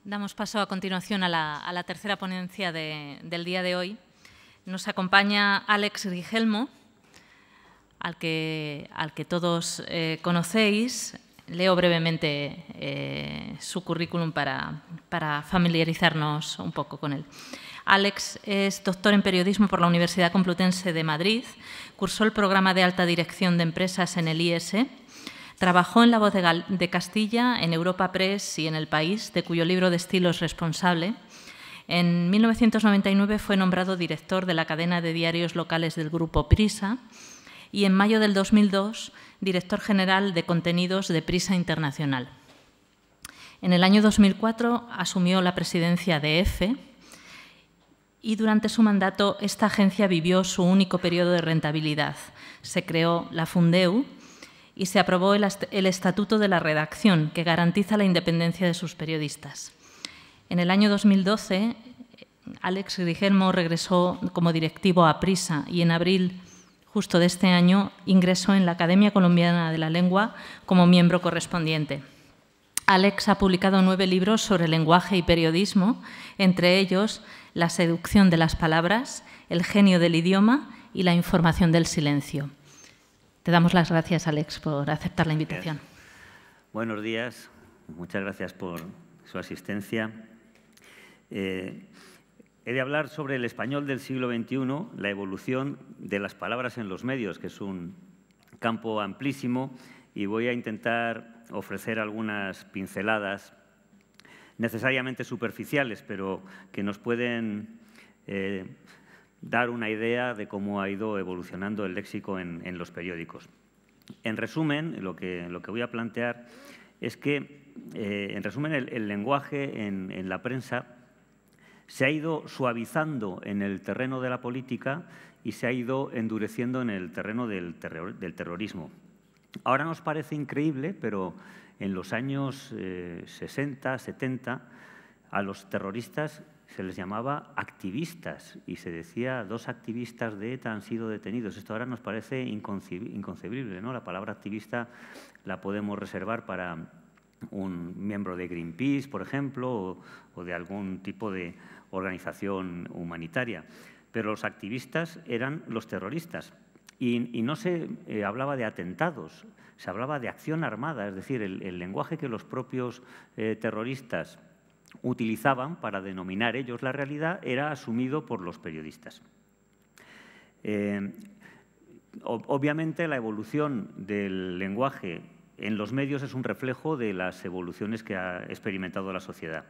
Damos paso a continuación a la tercera ponencia del día de hoy. Nos acompaña Alex Rigelmo, al que todos conocéis. Leo brevemente su currículum para familiarizarnos un poco con él. Alex es doctor en periodismo por la Universidad Complutense de Madrid, cursó el programa de alta dirección de empresas en el IES, trabajó en La Voz de Castilla, en Europa Press y en El País, de cuyo libro de estilo es responsable. En 1999 fue nombrado director de la cadena de diarios locales del Grupo Prisa y en mayo del 2002 director general de contenidos de Prisa Internacional. En el año 2004 asumió la presidencia de EFE y durante su mandato esta agencia vivió su único periodo de rentabilidad. Se creó la Fundeu y se aprobó el Estatuto de la Redacción, que garantiza la independencia de sus periodistas. En el año 2012, Alex Rigelmo regresó como directivo a Prisa y en abril justo de este año ingresó en la Academia Colombiana de la Lengua como miembro correspondiente. Alex ha publicado 9 libros sobre lenguaje y periodismo, entre ellos La seducción de las palabras, El genio del idioma y La información del silencio. Te damos las gracias, Alex, por aceptar la invitación. Gracias. Buenos días. Muchas gracias por su asistencia. He de hablar sobre el español del siglo XXI, la evolución de las palabras en los medios, que es un campo amplísimo, y voy a intentar ofrecer algunas pinceladas necesariamente superficiales, pero que nos pueden dar una idea de cómo ha ido evolucionando el léxico en los periódicos. En resumen, lo que voy a plantear es que, en resumen, el lenguaje en la prensa se ha ido suavizando en el terreno de la política y se ha ido endureciendo en el terreno del terrorismo. Ahora nos parece increíble, pero en los años 60, 70, a los terroristas se les llamaba activistas y se decía 2 activistas de ETA han sido detenidos. Esto ahora nos parece inconcebible, ¿no? La palabra activista la podemos reservar para un miembro de Greenpeace, por ejemplo, o de algún tipo de organización humanitaria. Pero los activistas eran los terroristas. Y no se hablaba de atentados, se hablaba de acción armada, es decir, el lenguaje que los propios terroristas utilizaban para denominar ellos la realidad era asumido por los periodistas. Obviamente, la evolución del lenguaje en los medios es un reflejo de las evoluciones que ha experimentado la sociedad.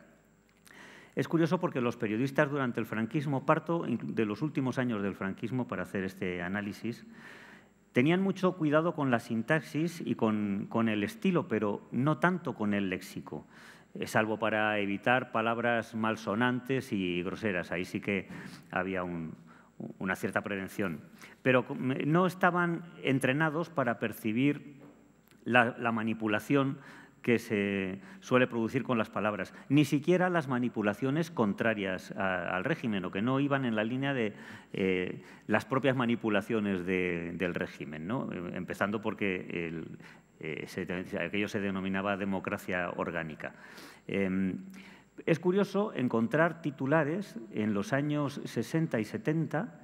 Es curioso porque los periodistas durante el franquismo, parto de los últimos años del franquismo para hacer este análisis, tenían mucho cuidado con la sintaxis y con el estilo, pero no tanto con el léxico, salvo para evitar palabras malsonantes y groseras. Ahí sí que había una cierta prevención. Pero no estaban entrenados para percibir la manipulación que se suele producir con las palabras, ni siquiera las manipulaciones contrarias al régimen o que no iban en la línea de las propias manipulaciones del régimen, ¿no? Empezando porque aquello se denominaba democracia orgánica. Es curioso encontrar titulares en los años 60 y 70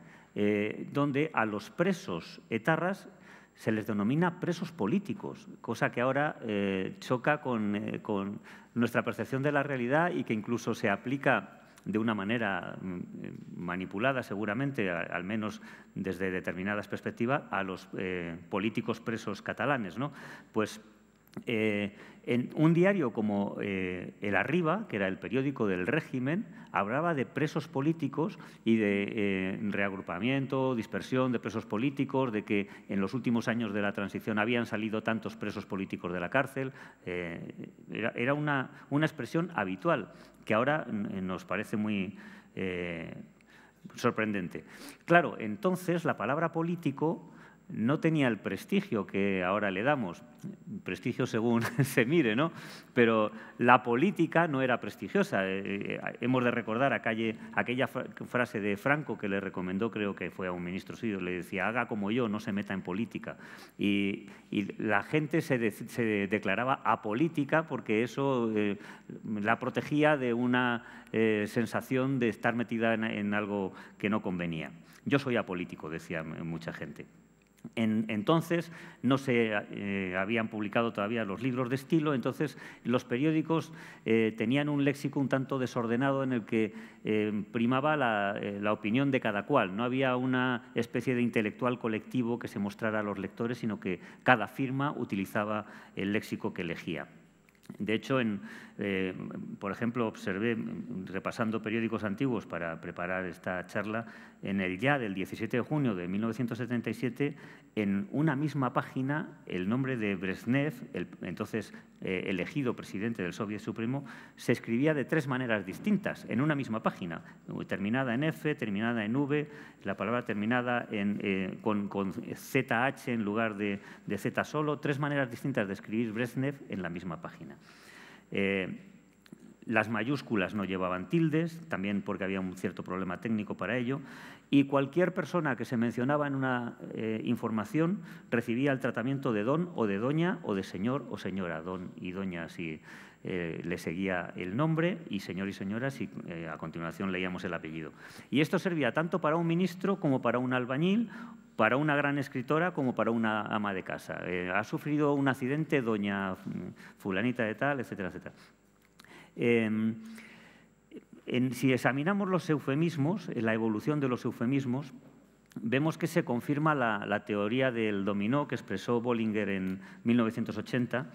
donde a los presos etarras se les denomina presos políticos, cosa que ahora choca con nuestra percepción de la realidad y que incluso se aplica de una manera manipulada, seguramente, al menos desde determinadas perspectivas, a los políticos presos catalanes, ¿no? Pues en un diario como El Arriba, que era el periódico del régimen, hablaba de presos políticos y de reagrupamiento, dispersión de presos políticos, de que en los últimos años de la transición habían salido tantos presos políticos de la cárcel. Era una expresión habitual que ahora nos parece muy sorprendente. Claro, entonces la palabra político no tenía el prestigio que ahora le damos, prestigio según se mire, ¿no? Pero la política no era prestigiosa. Hemos de recordar aquella frase de Franco que le recomendó, creo que fue a un ministro suyo, le decía, haga como yo, no se meta en política. Y la gente se declaraba apolítica porque eso la protegía de una sensación de estar metida en algo que no convenía. Yo soy apolítico, decía mucha gente. Entonces no se habían publicado todavía los libros de estilo, entonces los periódicos tenían un léxico un tanto desordenado en el que primaba la opinión de cada cual. No había una especie de intelectual colectivo que se mostrara a los lectores, sino que cada firma utilizaba el léxico que elegía. De hecho, por ejemplo, observé, repasando periódicos antiguos para preparar esta charla, en el Ya del 17 de junio de 1977, en una misma página, el nombre de Brezhnev, el entonces elegido presidente del Soviet Supremo, se escribía de 3 maneras distintas, en una misma página, terminada en F, terminada en V, la palabra terminada con ZH en lugar de Z solo, 3 maneras distintas de escribir Brezhnev en la misma página. Las mayúsculas no llevaban tildes, también porque había un cierto problema técnico para ello, y cualquier persona que se mencionaba en una información recibía el tratamiento de don o de doña o de señor o señora, don y doña si le seguía el nombre, y señor y señora si a continuación leíamos el apellido. Y esto servía tanto para un ministro como para un albañil, para una gran escritora como para una ama de casa. Ha sufrido un accidente doña fulanita de tal, etcétera, etcétera. Si examinamos los eufemismos, la evolución de los eufemismos, vemos que se confirma la teoría del dominó que expresó Bollinger en 1980,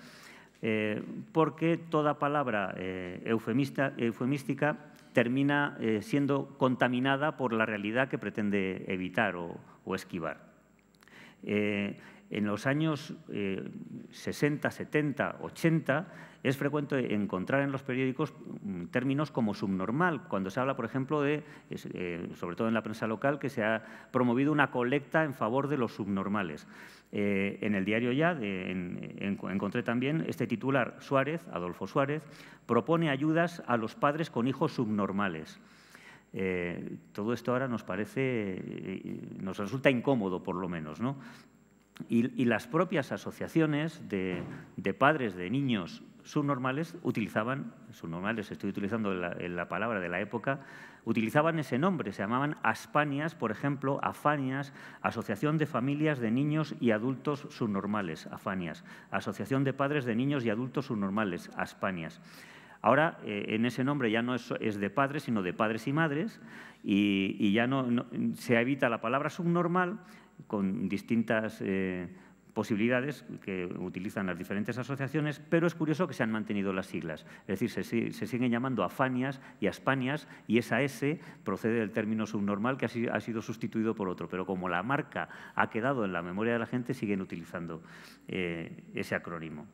porque toda palabra eufemística termina siendo contaminada por la realidad que pretende evitar o esquivar. En los años 60, 70, 80 es frecuente encontrar en los periódicos términos como subnormal, cuando se habla, por ejemplo, sobre todo en la prensa local, que se ha promovido una colecta en favor de los subnormales. En el diario Ya encontré también este titular: Suárez, Adolfo Suárez, propone ayudas a los padres con hijos subnormales. Todo esto ahora nos resulta incómodo, por lo menos, ¿no? Y las propias asociaciones de padres de niños subnormales utilizaban, subnormales, estoy utilizando la palabra de la época, utilizaban ese nombre, se llamaban Aspanias, por ejemplo, Afanias, Asociación de Familias de Niños y Adultos Subnormales, Afanias, Asociación de Padres de Niños y Adultos Subnormales, Aspanias. Ahora, en ese nombre ya no es de padres, sino de padres y madres, y ya no se evita la palabra subnormal, con distintas posibilidades que utilizan las diferentes asociaciones, pero es curioso que se han mantenido las siglas. Es decir, se siguen llamando Afanias y Aspanias, y esa S procede del término subnormal que ha sido sustituido por otro, pero como la marca ha quedado en la memoria de la gente, siguen utilizando ese acrónimo.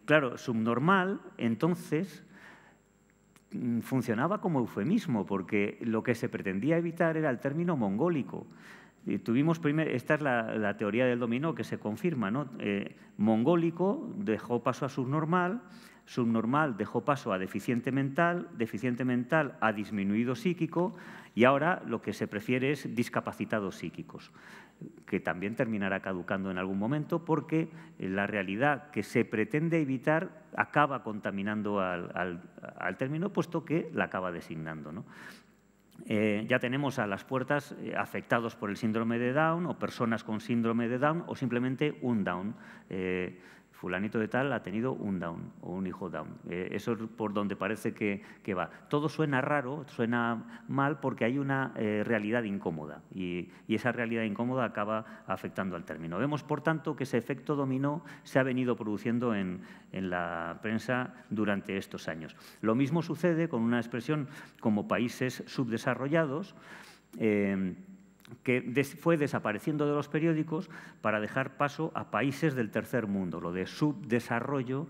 Claro, subnormal, entonces, funcionaba como eufemismo, porque lo que se pretendía evitar era el término mongólico. Esta es la teoría del dominó que se confirma, ¿no? Mongólico dejó paso a subnormal, subnormal dejó paso a deficiente mental a disminuido psíquico, y ahora lo que se prefiere es discapacitados psíquicos, que también terminará caducando en algún momento, porque la realidad que se pretende evitar acaba contaminando al término, puesto que la acaba designando, ¿no? Ya tenemos a las puertas afectados por el síndrome de Down, o personas con síndrome de Down, o simplemente un Down. Fulanito de tal ha tenido un Down o un hijo Down. Eso es por donde parece que va. Todo suena raro, suena mal, porque hay una realidad incómoda, y esa realidad incómoda acaba afectando al término. Vemos, por tanto, que ese efecto dominó se ha venido produciendo en la prensa durante estos años. Lo mismo sucede con una expresión como países subdesarrollados, que fue desapareciendo de los periódicos para dejar paso a países del tercer mundo. Lo de subdesarrollo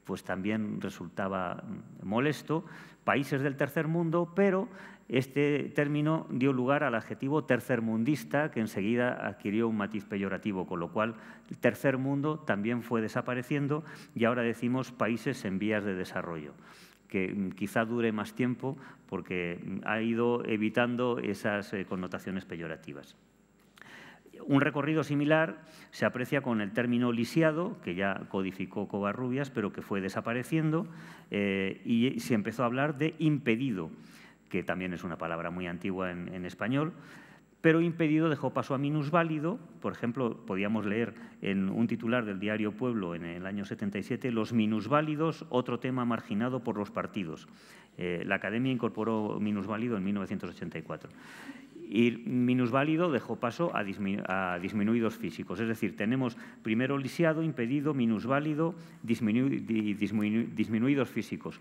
pues también resultaba molesto, países del tercer mundo, pero este término dio lugar al adjetivo tercermundista, que enseguida adquirió un matiz peyorativo, con lo cual el tercer mundo también fue desapareciendo y ahora decimos países en vías de desarrollo, que quizá dure más tiempo porque ha ido evitando esas connotaciones peyorativas. Un recorrido similar se aprecia con el término lisiado, que ya codificó Covarrubias, pero que fue desapareciendo, y se empezó a hablar de impedido, que también es una palabra muy antigua en español, pero impedido dejó paso a minusválido. Por ejemplo, podíamos leer en un titular del diario Pueblo en el año 77, los minusválidos, otro tema marginado por los partidos. La Academia incorporó minusválido en 1984. Y minusválido dejó paso a disminuidos físicos. Es decir, tenemos primero lisiado, impedido, minusválido, disminuidos físicos,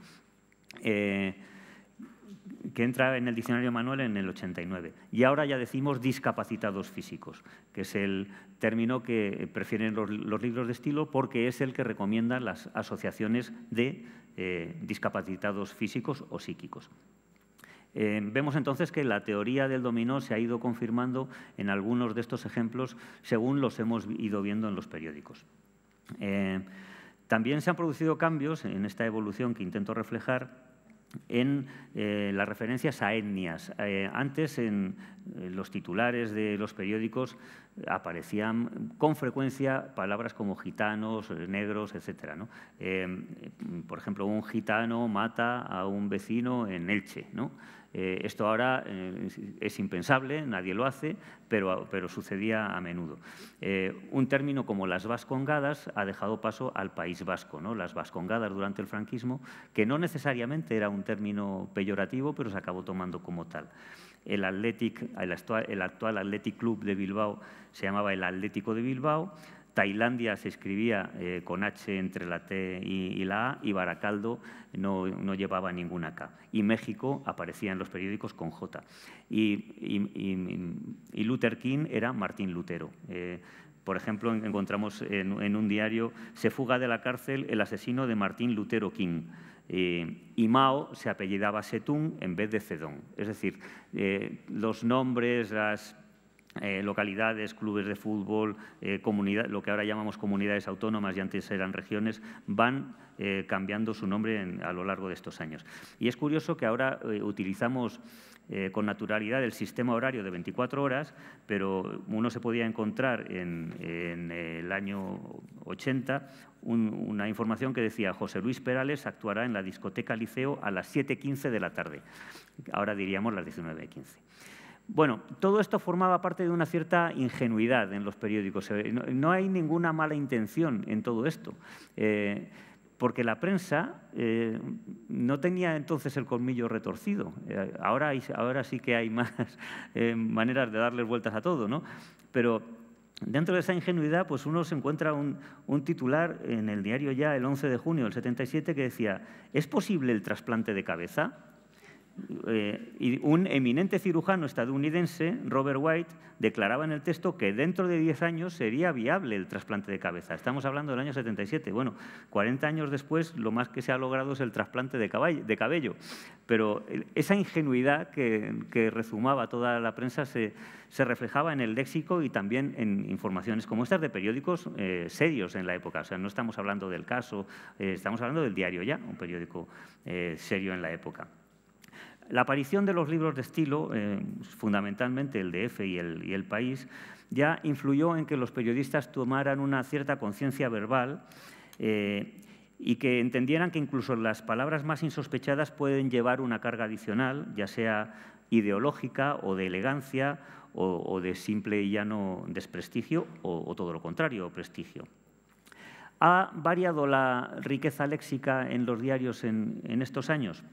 que entra en el diccionario Manuel en el 89. Y ahora ya decimos discapacitados físicos, que es el término que prefieren los libros de estilo porque es el que recomiendan las asociaciones de discapacitados físicos o psíquicos. Vemos entonces que la teoría del dominó se ha ido confirmando en algunos de estos ejemplos según los hemos ido viendo en los periódicos. También se han producido cambios en esta evolución que intento reflejar en las referencias a etnias. Antes, en los titulares de los periódicos aparecían con frecuencia palabras como gitanos, negros, etc., ¿no? Por ejemplo, un gitano mata a un vecino en Elche, ¿no? Esto ahora es impensable, nadie lo hace, pero sucedía a menudo. Un término como las vascongadas ha dejado paso al País Vasco, ¿no? Las vascongadas durante el franquismo, que no necesariamente era un término peyorativo, pero se acabó tomando como tal. El actual Athletic Club de Bilbao se llamaba el Atlético de Bilbao. Tailandia se escribía con H entre la T y la A, y Baracaldo no llevaba ninguna K. Y México aparecía en los periódicos con J. Y Luther King era Martín Lutero. Por ejemplo, encontramos en un diario, se fuga de la cárcel el asesino de Martín Lutero King. Y Mao se apellidaba Zedong en vez de Zedong. Es decir, los nombres, las localidades, clubes de fútbol, lo que ahora llamamos comunidades autónomas y antes eran regiones, van cambiando su nombre a lo largo de estos años. Y es curioso que ahora utilizamos con naturalidad el sistema horario de 24 horas, pero uno se podía encontrar en el año 80 una información que decía José Luis Perales actuará en la discoteca Liceo a las 7:15 de la tarde. Ahora diríamos las 19:15. Bueno, todo esto formaba parte de una cierta ingenuidad en los periódicos. No hay ninguna mala intención en todo esto, porque la prensa no tenía entonces el colmillo retorcido. Ahora sí que hay más maneras de darles vueltas a todo, ¿no? Pero dentro de esa ingenuidad, pues uno se encuentra un titular en el diario Ya, el 11 de junio del 77, que decía ¿es posible el trasplante de cabeza? Y un eminente cirujano estadounidense, Robert White, declaraba en el texto que dentro de 10 años sería viable el trasplante de cabeza. Estamos hablando del año 77. Bueno, 40 años después lo más que se ha logrado es el trasplante de cabello. Pero esa ingenuidad que rezumaba toda la prensa se reflejaba en el léxico y también en informaciones como estas de periódicos serios en la época. O sea, no estamos hablando del Caso, estamos hablando del diario Ya, un periódico serio en la época. La aparición de los libros de estilo, fundamentalmente el de EFE y el País, ya influyó en que los periodistas tomaran una cierta conciencia verbal y que entendieran que incluso las palabras más insospechadas pueden llevar una carga adicional, ya sea ideológica o de elegancia o de simple y llano desprestigio o todo lo contrario, prestigio. ¿Ha variado la riqueza léxica en los diarios en estos años?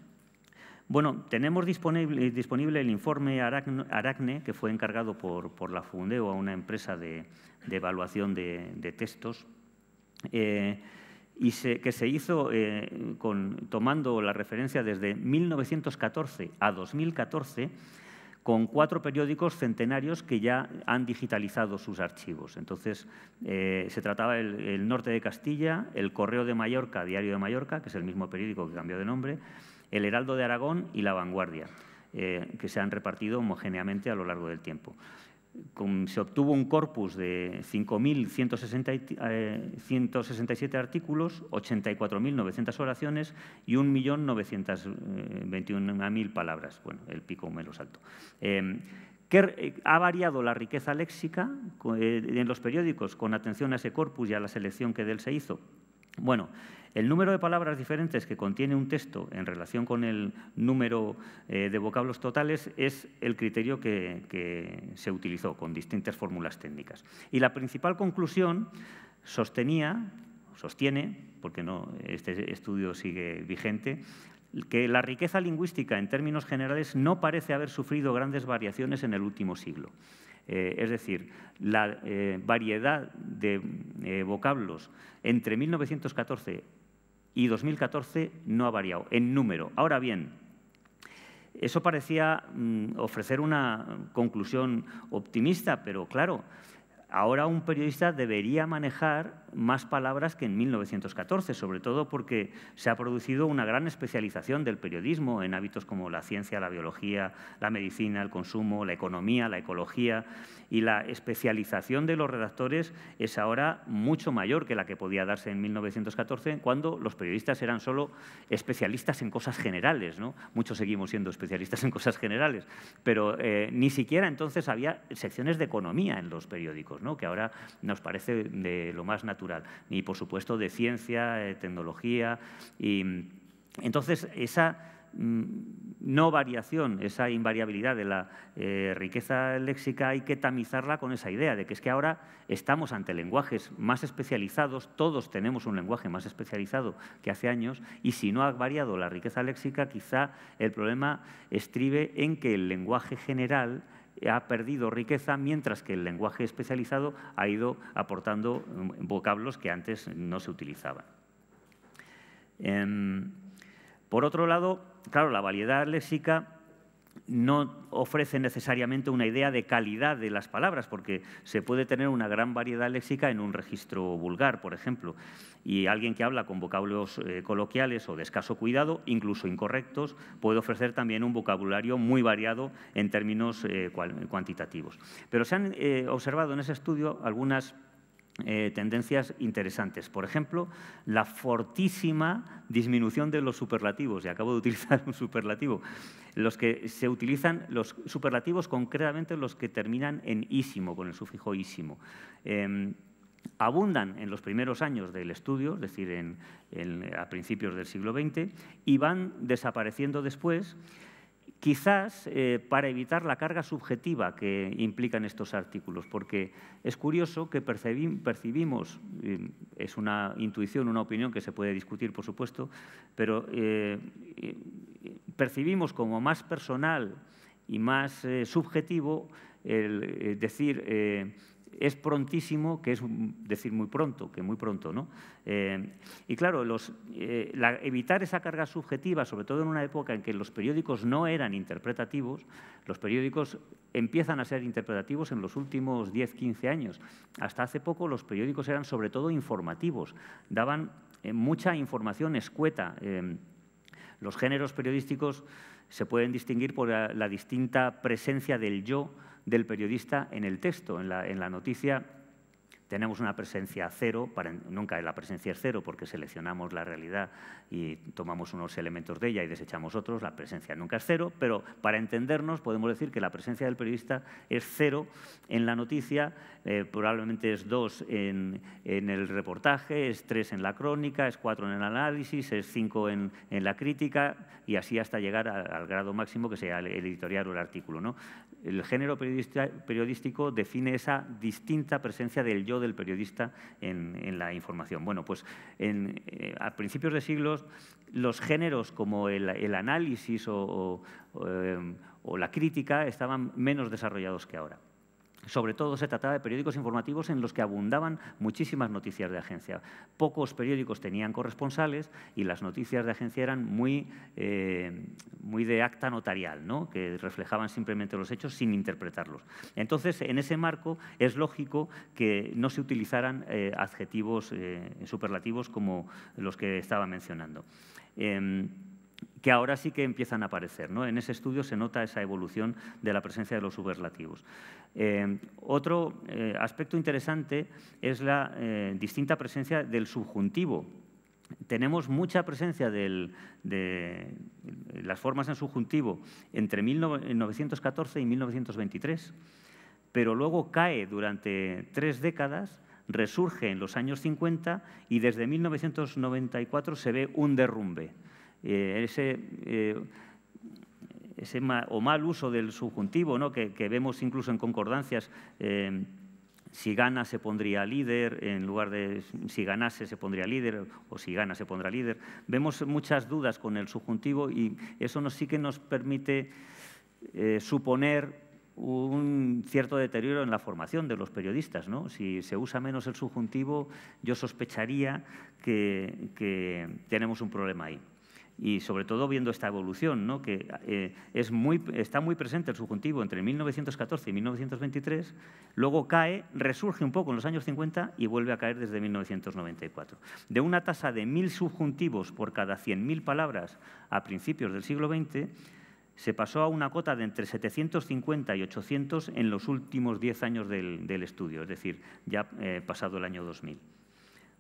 Bueno, tenemos disponible el informe Aracne, que fue encargado por la Fundeo a una empresa de evaluación de textos, que se hizo tomando la referencia desde 1914 a 2014, con 4 periódicos centenarios que ya han digitalizado sus archivos. Entonces, se trataba el Norte de Castilla, el Correo de Mallorca, Diario de Mallorca, que es el mismo periódico que cambió de nombre, el Heraldo de Aragón y La Vanguardia, que se han repartido homogéneamente a lo largo del tiempo. Se obtuvo un corpus de 5.167 artículos, 84.900 oraciones y 1.921.000 palabras. Bueno, el pico me lo salto. ¿Qué ha variado la riqueza léxica en los periódicos con atención a ese corpus y a la selección que de él se hizo? Bueno, el número de palabras diferentes que contiene un texto en relación con el número de vocablos totales es el criterio que se utilizó con distintas fórmulas técnicas. Y la principal conclusión sostiene, porque no, este estudio sigue vigente, que la riqueza lingüística en términos generales no parece haber sufrido grandes variaciones en el último siglo. Es decir, la variedad de vocablos entre 1914 y 2014 no ha variado en número. Ahora bien, eso parecía ofrecer una conclusión optimista, pero claro, ahora un periodista debería manejar más palabras que en 1914, sobre todo porque se ha producido una gran especialización del periodismo en hábitos como la ciencia, la biología, la medicina, el consumo, la economía, la ecología, y la especialización de los redactores es ahora mucho mayor que la que podía darse en 1914, cuando los periodistas eran solo especialistas en cosas generales, ¿no? Muchos seguimos siendo especialistas en cosas generales, pero ni siquiera entonces había secciones de economía en los periódicos, ¿no? Que ahora nos parece de lo más natural, ni por supuesto de ciencia, tecnología. Y entonces esa no variación, esa invariabilidad de la riqueza léxica hay que tamizarla con esa idea de que es que ahora estamos ante lenguajes más especializados, todos tenemos un lenguaje más especializado que hace años, y si no ha variado la riqueza léxica, quizá el problema estribe en que el lenguaje general ha perdido riqueza, mientras que el lenguaje especializado ha ido aportando vocablos que antes no se utilizaban. Por otro lado, claro, la variedad léxica no ofrece necesariamente una idea de calidad de las palabras, porque se puede tener una gran variedad léxica en un registro vulgar, por ejemplo, y alguien que habla con vocablos coloquiales o de escaso cuidado, incluso incorrectos, puede ofrecer también un vocabulario muy variado en términos cuantitativos. Pero se han observado en ese estudio algunas tendencias interesantes. Por ejemplo, la fortísima disminución de los superlativos, y acabo de utilizar un superlativo. Los que se utilizan, los superlativos, concretamente los que terminan en ísimo, con el sufijo ísimo. Abundan en los primeros años del estudio, es decir, a principios del siglo XX, y van desapareciendo después, quizás para evitar la carga subjetiva que implican estos artículos, porque es curioso que percibimos, es una intuición, una opinión que se puede discutir, por supuesto, pero percibimos como más personal y más subjetivo el decir es prontísimo, que es decir muy pronto, que muy pronto, ¿no? Y claro, evitar esa carga subjetiva, sobre todo en una época en que los periódicos no eran interpretativos, los periódicos empiezan a ser interpretativos en los últimos 10-15 años. Hasta hace poco los periódicos eran sobre todo informativos, daban mucha información escueta. Los géneros periodísticos se pueden distinguir por la distinta presencia del yo del periodista en el texto. En la noticia tenemos una presencia cero, nunca la presencia es cero porque seleccionamos la realidad y tomamos unos elementos de ella y desechamos otros, la presencia nunca es cero, pero para entendernos podemos decir que la presencia del periodista es cero en la noticia, probablemente es 2 en el reportaje, es 3 en la crónica, es 4 en el análisis, es 5 en la crítica, y así hasta llegar al grado máximo que sea el editorial o el artículo, ¿no? El género periodístico define esa distinta presencia del yo del periodista en la información. Bueno, pues a principios de siglos los géneros como el análisis o la crítica estaban menos desarrollados que ahora. Sobre todo se trataba de periódicos informativos en los que abundaban muchísimas noticias de agencia. Pocos periódicos tenían corresponsales y las noticias de agencia eran muy de acta notarial, ¿no? Que reflejaban simplemente los hechos sin interpretarlos. Entonces, en ese marco es lógico que no se utilizaran adjetivos superlativos como los que estaba mencionando. Que ahora sí que empiezan a aparecer, ¿no? En ese estudio se nota esa evolución de la presencia de los superlativos. Otro aspecto interesante es la distinta presencia del subjuntivo. Tenemos mucha presencia de las formas en subjuntivo entre 1914 y 1923, pero luego cae durante 3 décadas, resurge en los años 50 y desde 1994 se ve un derrumbe. Ese mal uso del subjuntivo, ¿no? que vemos incluso en concordancias, si gana se pondría líder, en lugar de si ganase se pondría líder, o si gana se pondrá líder. Vemos muchas dudas con el subjuntivo y eso sí que nos permite suponer un cierto deterioro en la formación de los periodistas, ¿no? Si se usa menos el subjuntivo, yo sospecharía que tenemos un problema ahí. Y sobre todo viendo esta evolución, ¿no? Que está muy presente el subjuntivo entre 1914 y 1923, luego cae, resurge un poco en los años 50 y vuelve a caer desde 1994. De una tasa de 1000 subjuntivos por cada 100.000 palabras a principios del siglo XX, se pasó a una cota de entre 750 y 800 en los últimos 10 años del estudio, es decir, ya pasado el año 2000.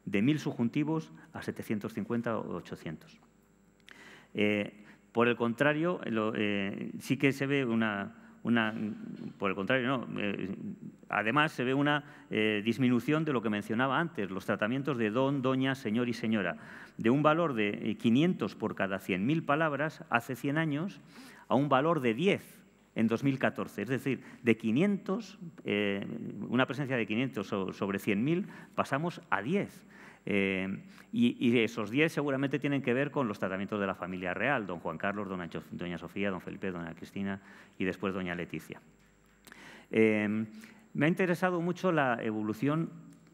De 1000 subjuntivos a 750 o 800. Por el contrario, sí que se ve por el contrario, no. Además, se ve una disminución de lo que mencionaba antes, los tratamientos de don, doña, señor y señora, de un valor de 500 por cada 100.000 palabras hace 100 años a un valor de 10 en 2014. Es decir, de 500, una presencia de 500 sobre 100.000, pasamos a 10. Y esos 10 seguramente tienen que ver con los tratamientos de la familia real, don Juan Carlos, doña Sofía, don Felipe, doña Cristina y después doña Leticia. Me ha interesado mucho la evolución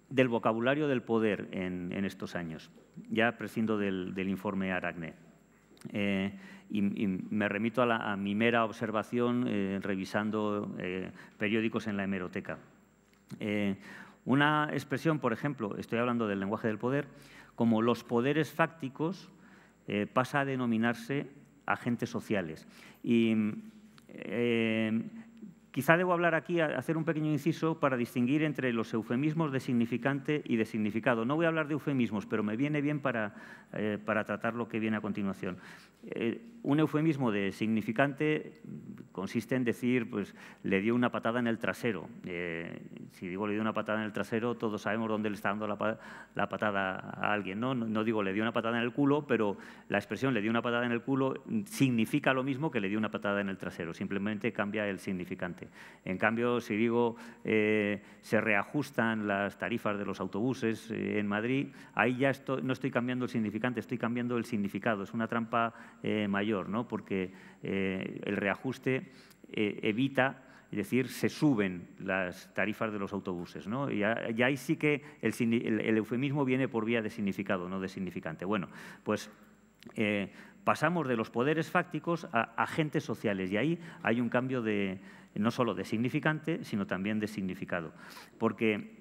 del vocabulario del poder en estos años. Ya prescindo del informe Aracne. Y me remito a mi mera observación revisando periódicos en la hemeroteca. Una expresión, por ejemplo, estoy hablando del lenguaje del poder, como los poderes fácticos, pasa a denominarse agentes sociales. Y quizá debo hablar aquí, hacer un pequeño inciso para distinguir entre los eufemismos de significante y de significado. No voy a hablar de eufemismos, pero me viene bien para tratar lo que viene a continuación. Un eufemismo de significante consiste en decir, pues, le dio una patada en el trasero. Si digo le dio una patada en el trasero, todos sabemos dónde le está dando la patada a alguien, ¿no? No digo le dio una patada en el culo, pero la expresión le dio una patada en el culo significa lo mismo que le dio una patada en el trasero, simplemente cambia el significante. En cambio, si digo se reajustan las tarifas de los autobuses en Madrid, ahí ya no estoy cambiando el significante, estoy cambiando el significado. Es una trampa mayor, ¿no? Porque el reajuste evita, es decir, se suben las tarifas de los autobuses, ¿no? Y ahí sí que el eufemismo viene por vía de significado, no de significante. Bueno, pues pasamos de los poderes fácticos a agentes sociales y ahí hay un cambio no solo de significante, sino también de significado. Porque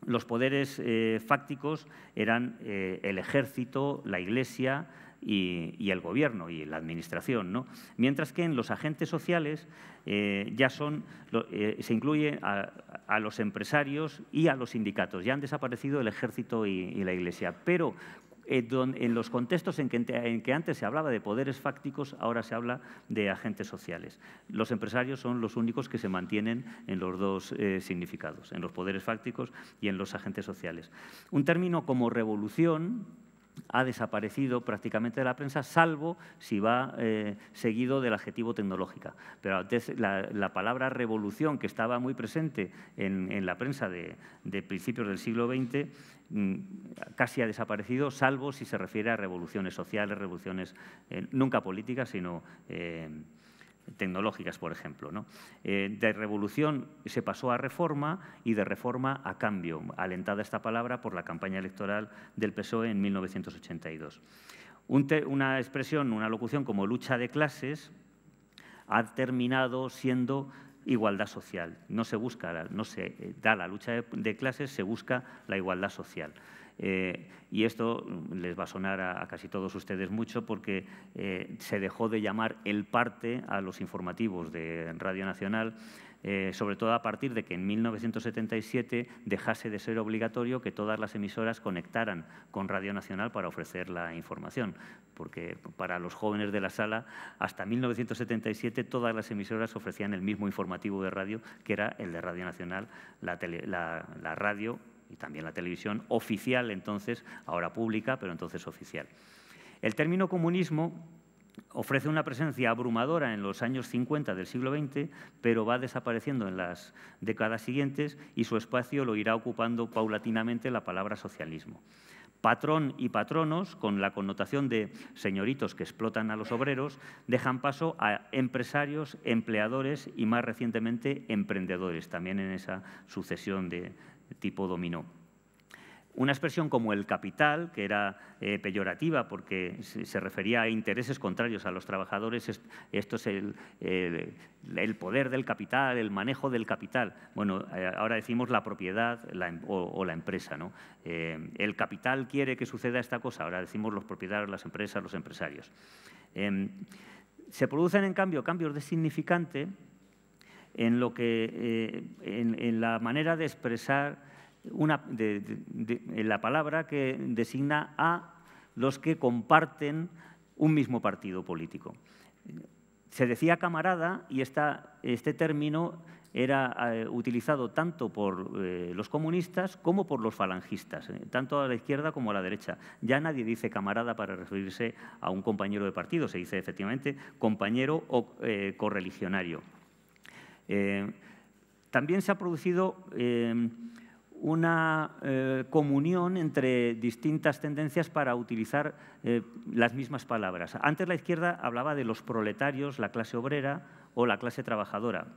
los poderes fácticos eran el ejército, la Iglesia y el gobierno y la administración, ¿no? Mientras que en los agentes sociales se incluye a los empresarios y a los sindicatos. Ya han desaparecido el ejército y la Iglesia, pero en los contextos en que antes se hablaba de poderes fácticos, ahora se habla de agentes sociales. Los empresarios son los únicos que se mantienen en los dos significados, en los poderes fácticos y en los agentes sociales. Un término como revolución ha desaparecido prácticamente de la prensa, salvo si va seguido del adjetivo tecnológica. Pero antes la palabra revolución, que estaba muy presente en la prensa de principios del siglo XX, casi ha desaparecido, salvo si se refiere a revoluciones sociales, revoluciones nunca políticas, sino tecnológicas, por ejemplo, ¿no? De revolución se pasó a reforma y de reforma a cambio, alentada esta palabra por la campaña electoral del PSOE en 1982. Una expresión, una locución como lucha de clases ha terminado siendo igualdad social. No se busca, no se da la lucha de clases, se busca la igualdad social. Y esto les va a sonar a casi todos ustedes mucho porque se dejó de llamar el parte a los informativos de Radio Nacional, sobre todo a partir de que en 1977 dejase de ser obligatorio que todas las emisoras conectaran con Radio Nacional para ofrecer la información, porque para los jóvenes de la sala, hasta 1977 todas las emisoras ofrecían el mismo informativo de radio, que era el de Radio Nacional, la radio y también la televisión oficial entonces, ahora pública, pero entonces oficial. El término comunismo ofrece una presencia abrumadora en los años 50 del siglo XX, pero va desapareciendo en las décadas siguientes y su espacio lo irá ocupando paulatinamente la palabra socialismo. Patrón y patronos, con la connotación de señoritos que explotan a los obreros, dejan paso a empresarios, empleadores y, más recientemente, emprendedores, también en esa sucesión de tipo dominó. Una expresión como el capital, que era peyorativa porque se refería a intereses contrarios a los trabajadores, esto es el poder del capital, el manejo del capital. Bueno, ahora decimos la propiedad o la empresa, ¿no? El capital quiere que suceda esta cosa, ahora decimos los propietarios, las empresas, los empresarios. Se producen, en cambio, cambios de significante en lo que en la manera de expresar la palabra que designa a los que comparten un mismo partido político. Se decía camarada y este término era utilizado tanto por los comunistas como por los falangistas, tanto a la izquierda como a la derecha. Ya nadie dice camarada para referirse a un compañero de partido, se dice efectivamente compañero o correligionario. También se ha producido una comunión entre distintas tendencias para utilizar las mismas palabras. Antes la izquierda hablaba de los proletarios, la clase obrera o la clase trabajadora.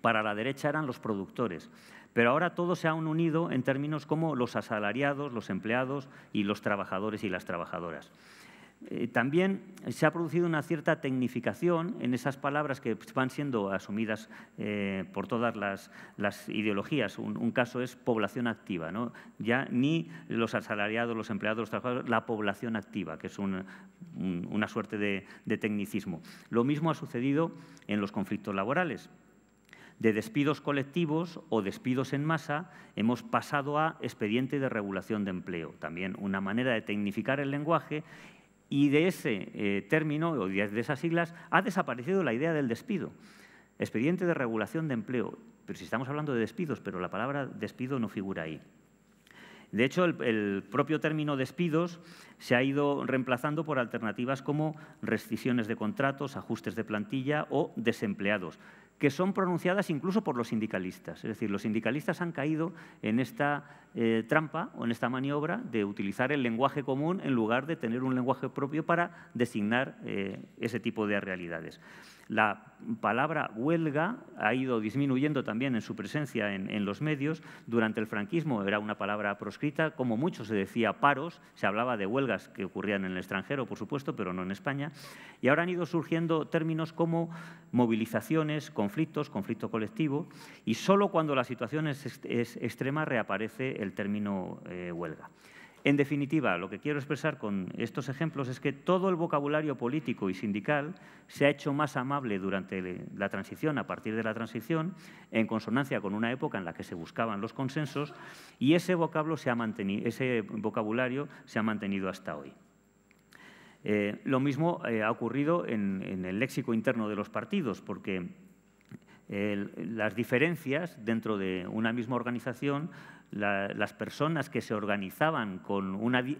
Para la derecha eran los productores. Pero ahora todos se han unido en términos como los asalariados, los empleados y los trabajadores y las trabajadoras. También se ha producido una cierta tecnificación en esas palabras que van siendo asumidas por todas las ideologías. Un caso es población activa, ¿no? Ya ni los asalariados, los empleados, los trabajadores, la población activa, que es una suerte de tecnicismo. Lo mismo ha sucedido en los conflictos laborales. De despidos colectivos o despidos en masa hemos pasado a expediente de regulación de empleo, también una manera de tecnificar el lenguaje. Y de ese término, o de esas siglas, ha desaparecido la idea del despido. Expediente de regulación de empleo. Pero si estamos hablando de despidos, pero la palabra despido no figura ahí. De hecho, el propio término despidos se ha ido reemplazando por alternativas como rescisiones de contratos, ajustes de plantilla o desempleados, que son pronunciadas incluso por los sindicalistas. Es decir, los sindicalistas han caído en esta trampa o en esta maniobra de utilizar el lenguaje común en lugar de tener un lenguaje propio para designar ese tipo de realidades. La palabra huelga ha ido disminuyendo también en su presencia en los medios. Durante el franquismo era una palabra proscrita, como mucho se decía paros, se hablaba de huelgas que ocurrían en el extranjero, por supuesto, pero no en España. Y ahora han ido surgiendo términos como movilizaciones, conflictos, conflicto colectivo, y solo cuando la situación es extrema reaparece el término huelga. En definitiva, lo que quiero expresar con estos ejemplos es que todo el vocabulario político y sindical se ha hecho más amable durante la transición, a partir de la transición, en consonancia con una época en la que se buscaban los consensos, y ese vocabulario se ha mantenido hasta hoy. Lo mismo ha ocurrido en el léxico interno de los partidos, porque las diferencias dentro de una misma organización, las personas que se organizaban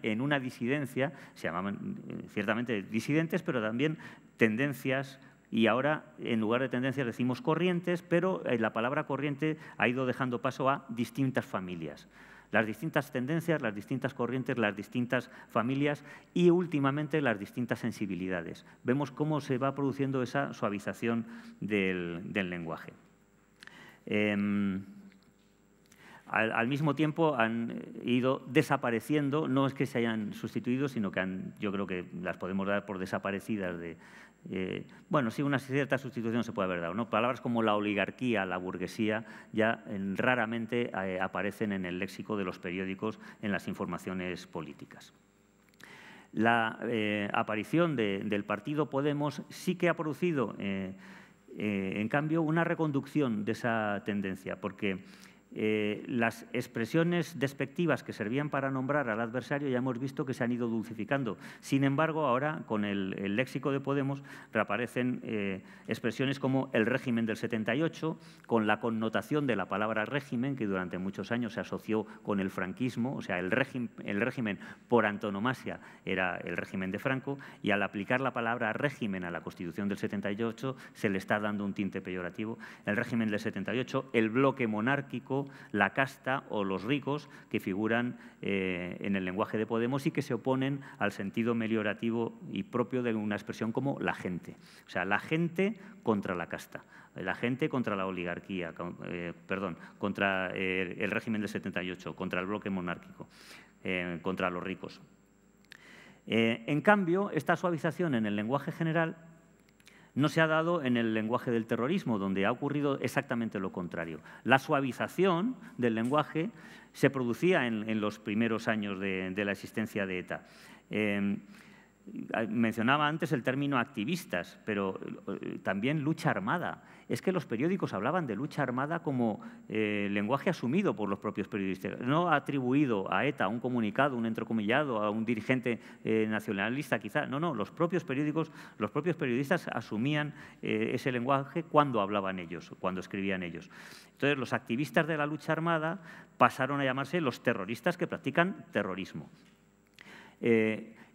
en una disidencia se llamaban ciertamente disidentes, pero también tendencias, y ahora en lugar de tendencias decimos corrientes, pero la palabra corriente ha ido dejando paso a distintas familias. Las distintas tendencias, las distintas corrientes, las distintas familias y, últimamente, las distintas sensibilidades. Vemos cómo se va produciendo esa suavización del lenguaje. Al mismo tiempo han ido desapareciendo, no es que se hayan sustituido, sino que yo creo que las podemos dar por desaparecidas. Bueno, sí, una cierta sustitución se puede haber dado, ¿no? Palabras como la oligarquía, la burguesía, ya raramente aparecen en el léxico de los periódicos en las informaciones políticas. La aparición del partido Podemos sí que ha producido, en cambio, una reconducción de esa tendencia, porque las expresiones despectivas que servían para nombrar al adversario ya hemos visto que se han ido dulcificando. Sin embargo, ahora con el léxico de Podemos reaparecen expresiones como el régimen del 78, con la connotación de la palabra régimen, que durante muchos años se asoció con el franquismo, o sea, el régimen por antonomasia era el régimen de Franco, y al aplicar la palabra régimen a la Constitución del 78 se le está dando un tinte peyorativo. El régimen del 78, el bloque monárquico, la casta o los ricos que figuran en el lenguaje de Podemos y que se oponen al sentido meliorativo y propio de una expresión como la gente. O sea, la gente contra la casta, la gente contra la oligarquía, contra el régimen del 78, contra el bloque monárquico, contra los ricos. En cambio, esta suavización en el lenguaje general no se ha dado en el lenguaje del terrorismo, donde ha ocurrido exactamente lo contrario. La suavización del lenguaje se producía en los primeros años de la existencia de ETA. Mencionaba antes el término activistas, pero también lucha armada. Es que los periódicos hablaban de lucha armada como lenguaje asumido por los propios periodistas, no atribuido a ETA, a un comunicado, un entrecomillado, a un dirigente nacionalista quizá. No, los propios periodistas asumían ese lenguaje cuando hablaban ellos, cuando escribían ellos. Entonces, los activistas de la lucha armada pasaron a llamarse los terroristas que practican terrorismo.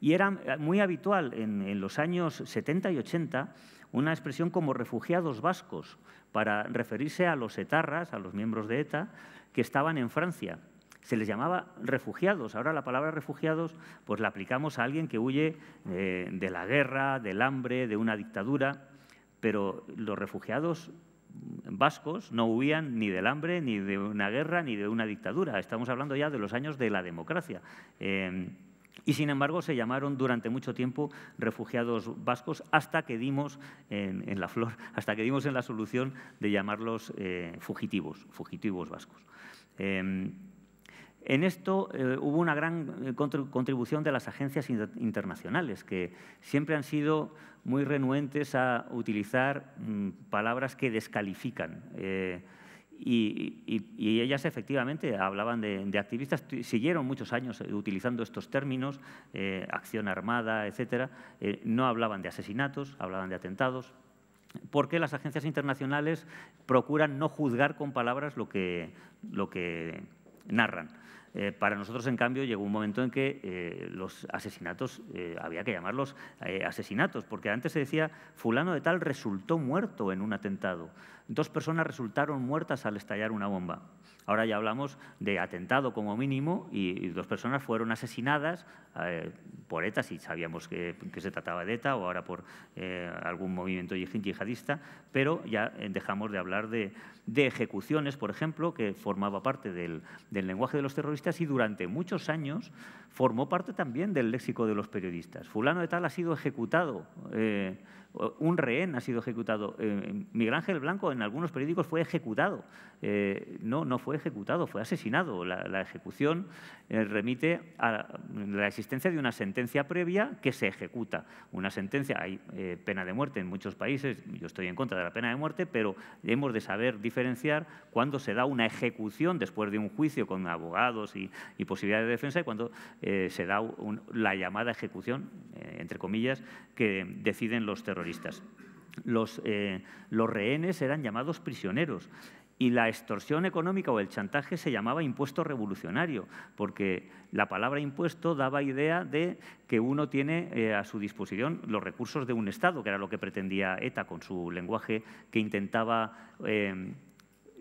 Y era muy habitual en los años 70 y 80 una expresión como refugiados vascos para referirse a los etarras, a los miembros de ETA, que estaban en Francia. Se les llamaba refugiados. Ahora la palabra refugiados pues la aplicamos a alguien que huye de la guerra, del hambre, de una dictadura, pero los refugiados vascos no huían ni del hambre, ni de una guerra, ni de una dictadura. Estamos hablando ya de los años de la democracia. Y, sin embargo, se llamaron durante mucho tiempo refugiados vascos hasta que dimos en la flor, hasta que dimos en la solución de llamarlos fugitivos vascos. En esto hubo una gran contribución de las agencias internacionales, que siempre han sido muy renuentes a utilizar palabras que descalifican. Y ellas efectivamente hablaban de activistas, siguieron muchos años utilizando estos términos, acción armada, etcétera. No hablaban de asesinatos, hablaban de atentados, porque las agencias internacionales procuran no juzgar con palabras lo que narran. Para nosotros, en cambio, llegó un momento en que los asesinatos había que llamarlos asesinatos, porque antes se decía fulano de tal resultó muerto en un atentado. 2 personas resultaron muertas al estallar una bomba. Ahora ya hablamos de atentado como mínimo y 2 personas fueron asesinadas por ETA, si sabíamos que se trataba de ETA o ahora por algún movimiento yihadista, pero ya dejamos de hablar de ejecuciones, por ejemplo, que formaba parte del lenguaje de los terroristas y durante muchos años formó parte también del léxico de los periodistas. Fulano de tal ha sido ejecutado, un rehén ha sido ejecutado. Miguel Ángel Blanco en algunos periódicos fue ejecutado. No fue ejecutado, fue asesinado. La ejecución remite a la existencia de una sentencia previa que se ejecuta. Una sentencia, hay pena de muerte en muchos países, yo estoy en contra de la pena de muerte, pero hemos de saber diferenciar cuando se da una ejecución después de un juicio con abogados y posibilidad de defensa y cuando se da la llamada ejecución, entre comillas, que deciden los terroristas. Los rehenes eran llamados prisioneros y la extorsión económica o el chantaje se llamaba impuesto revolucionario, porque la palabra impuesto daba idea de que uno tiene a su disposición los recursos de un Estado, que era lo que pretendía ETA con su lenguaje que intentaba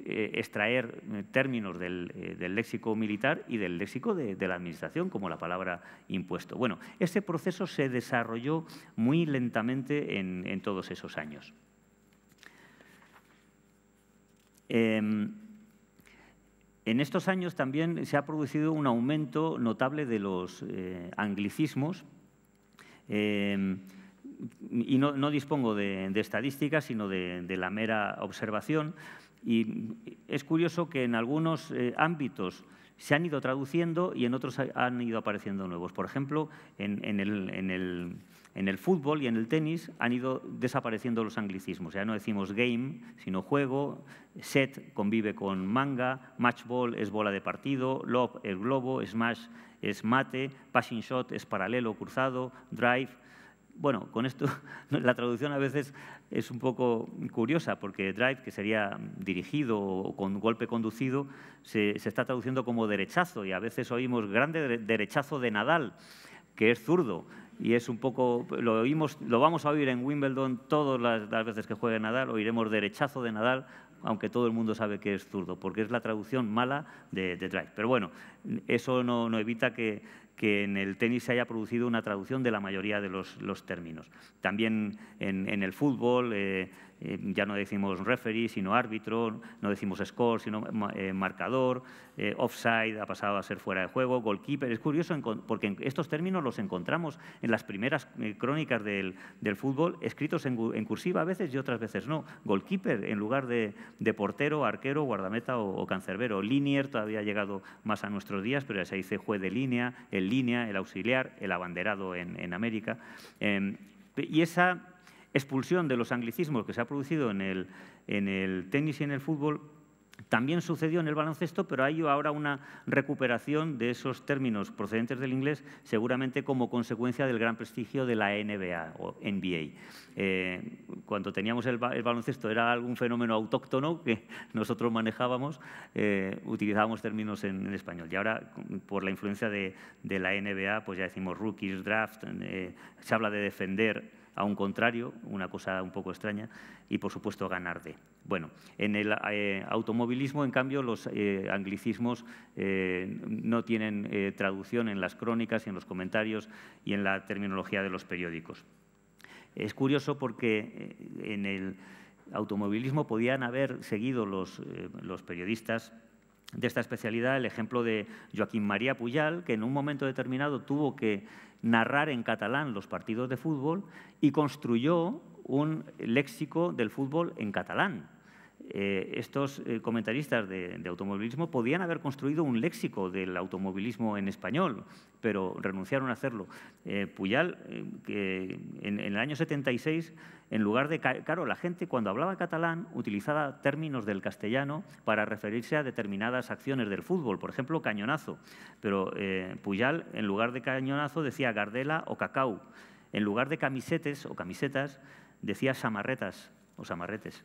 extraer términos del léxico militar y del léxico de la administración, como la palabra impuesto. Bueno, este proceso se desarrolló muy lentamente en todos esos años. En estos años también se ha producido un aumento notable de los anglicismos, y no dispongo de estadísticas, sino de la mera observación. Y es curioso que en algunos ámbitos se han ido traduciendo y en otros han ido apareciendo nuevos. Por ejemplo, en el fútbol y en el tenis han ido desapareciendo los anglicismos. Ya no decimos game, sino juego. Set convive con manga. Match ball es bola de partido. Lob es globo. Smash es mate. Passing shot es paralelo, cruzado. Drive. Bueno, con esto la traducción a veces es un poco curiosa, porque drive, que sería dirigido o con golpe conducido, se está traduciendo como derechazo, y a veces oímos grande derechazo de Nadal, que es zurdo, y es un poco, lo vamos a oír en Wimbledon todas las veces que juegue Nadal, oiremos derechazo de Nadal, aunque todo el mundo sabe que es zurdo, porque es la traducción mala de drive. Pero bueno, eso no evita que en el tenis se haya producido una traducción de la mayoría de los términos. También en el fútbol ya no decimos referee, sino árbitro, no decimos score, sino marcador, offside ha pasado a ser fuera de juego, goalkeeper. Es curioso porque estos términos los encontramos en las primeras crónicas del fútbol, escritos en cursiva a veces y otras veces no. Goalkeeper en lugar de portero, arquero, guardameta o cancerbero. Linier todavía ha llegado más a nuestros días, pero ya se dice juez de línea, el línea, el auxiliar, el abanderado en América. Y esa expulsión de los anglicismos que se ha producido en el tenis y en el fútbol también sucedió en el baloncesto, pero hay ahora una recuperación de esos términos procedentes del inglés, seguramente como consecuencia del gran prestigio de la NBA o NBA. Cuando teníamos el baloncesto era algún fenómeno autóctono que nosotros manejábamos, utilizábamos términos en español. Y ahora, por la influencia de la NBA, pues ya decimos rookies, draft, se habla de defender a un contrario, una cosa un poco extraña, y por supuesto ganar de. Bueno, en el automovilismo, en cambio, los anglicismos no tienen traducción en las crónicas y en los comentarios y en la terminología de los periódicos. Es curioso porque en el automovilismo podían haber seguido los periodistas de esta especialidad el ejemplo de Joaquim María Pujal, que en un momento determinado tuvo que narrar en catalán los partidos de fútbol y construyó un léxico del fútbol en catalán. Estos comentaristas de automovilismo podían haber construido un léxico del automovilismo en español, pero renunciaron a hacerlo. Pujal, que en el año 76, en lugar de… Claro, la gente cuando hablaba catalán utilizaba términos del castellano para referirse a determinadas acciones del fútbol, por ejemplo, cañonazo. Pero Pujal, en lugar de cañonazo, decía gardela o cacau. En lugar de camisetes o camisetas, decía samarretas o samarretes.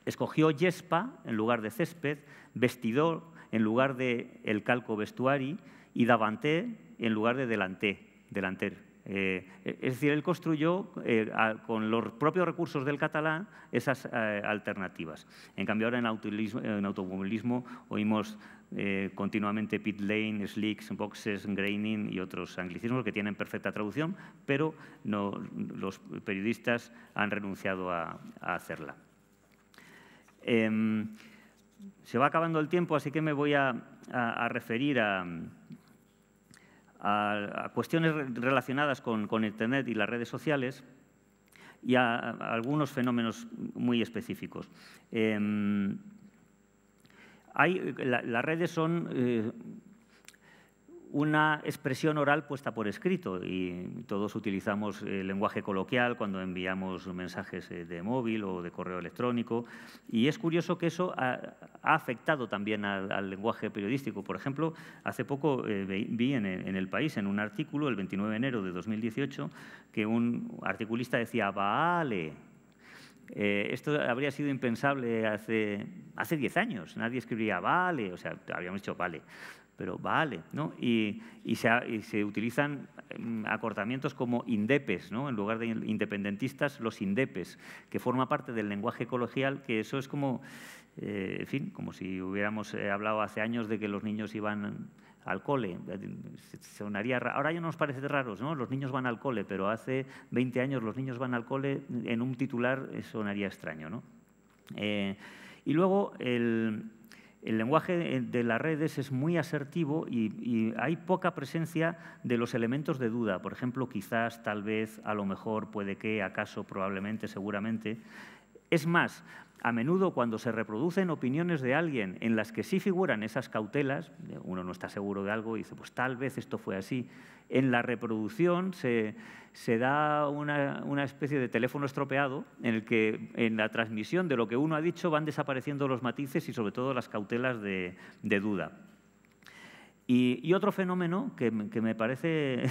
Escogió yespa en lugar de césped, vestidor en lugar de el calco vestuari y davanter en lugar de delanter. Es decir, él construyó con los propios recursos del catalán esas alternativas. En cambio, ahora en automovilismo oímos continuamente pit lane, slicks, boxes, graining y otros anglicismos que tienen perfecta traducción, pero los periodistas han renunciado a hacerla. Se va acabando el tiempo, así que me voy a referir a cuestiones relacionadas con Internet y las redes sociales y a algunos fenómenos muy específicos. Las redes son una expresión oral puesta por escrito y todos utilizamos el lenguaje coloquial cuando enviamos mensajes de móvil o de correo electrónico, y es curioso que eso ha afectado también al lenguaje periodístico. Por ejemplo, hace poco vi en El País, en un artículo, el 29 de enero de 2018, que un articulista decía «vale». Esto habría sido impensable hace 10 años. Nadie escribía vale, o sea, habíamos dicho vale, pero vale, ¿no? Y se utilizan acortamientos como indepes, ¿no? En lugar de independentistas, los indepes, que forma parte del lenguaje coloquial, que eso es como, en fin, como si hubiéramos hablado hace años de que los niños iban al cole. Sonaría raro. Ahora ya no nos parece raro, ¿no? Los niños van al cole, pero hace 20 años los niños van al cole, en un titular sonaría extraño, ¿no? Y luego el lenguaje de las redes es muy asertivo y hay poca presencia de los elementos de duda. Por ejemplo, quizás, tal vez, a lo mejor, puede que, acaso, probablemente, seguramente. Es más, a menudo cuando se reproducen opiniones de alguien en las que sí figuran esas cautelas, uno no está seguro de algo y dice, pues tal vez esto fue así, en la reproducción se da una especie de teléfono estropeado en el que en la transmisión de lo que uno ha dicho van desapareciendo los matices y sobre todo las cautelas de duda. Y otro fenómeno que me parece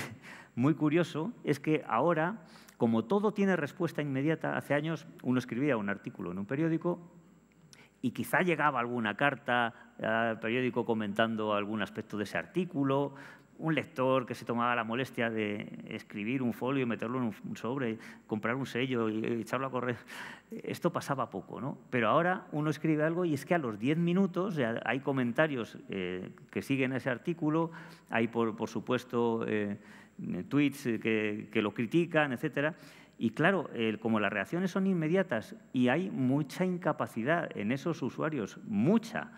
muy curioso es que ahora, como todo tiene respuesta inmediata, hace años uno escribía un artículo en un periódico y quizá llegaba alguna carta al periódico comentando algún aspecto de ese artículo, un lector que se tomaba la molestia de escribir un folio y meterlo en un sobre, comprar un sello y echarlo a correr. Esto pasaba poco, ¿no? Pero ahora uno escribe algo y es que a los 10 minutos ya hay comentarios que siguen ese artículo, hay, por supuesto, tweets que lo critican, etcétera. Y claro, como las reacciones son inmediatas y hay mucha incapacidad en esos usuarios, mucha,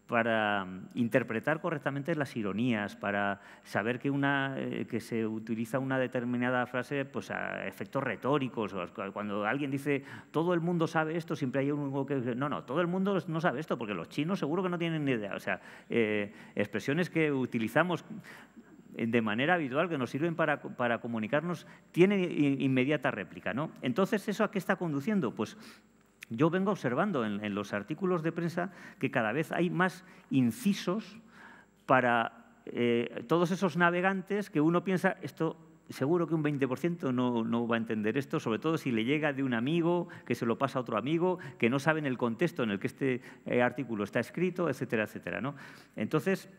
para interpretar correctamente las ironías, para saber que se utiliza una determinada frase pues, a efectos retóricos. Cuando alguien dice, todo el mundo sabe esto, siempre hay uno que dice, no, todo el mundo no sabe esto, porque los chinos seguro que no tienen ni idea. O sea, expresiones que utilizamos de manera habitual, que nos sirven para comunicarnos, tienen inmediata réplica, ¿no? Entonces, ¿eso a qué está conduciendo? Pues yo vengo observando en los artículos de prensa que cada vez hay más incisos para todos esos navegantes que uno piensa, esto seguro que un 20% no va a entender esto, sobre todo si le llega de un amigo, que se lo pasa a otro amigo, que no saben el contexto en el que este artículo está escrito, etcétera, etcétera, ¿no? Entonces,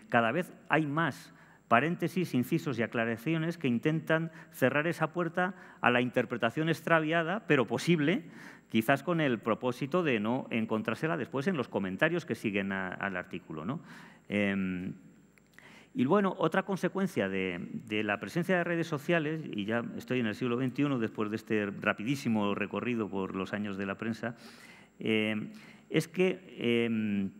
cada vez hay más paréntesis, incisos y aclaraciones que intentan cerrar esa puerta a la interpretación extraviada, pero posible, quizás con el propósito de no encontrársela después en los comentarios que siguen al artículo, ¿no? Y bueno, otra consecuencia de la presencia de redes sociales, y ya estoy en el siglo XXI después de este rapidísimo recorrido por los años de la prensa, es que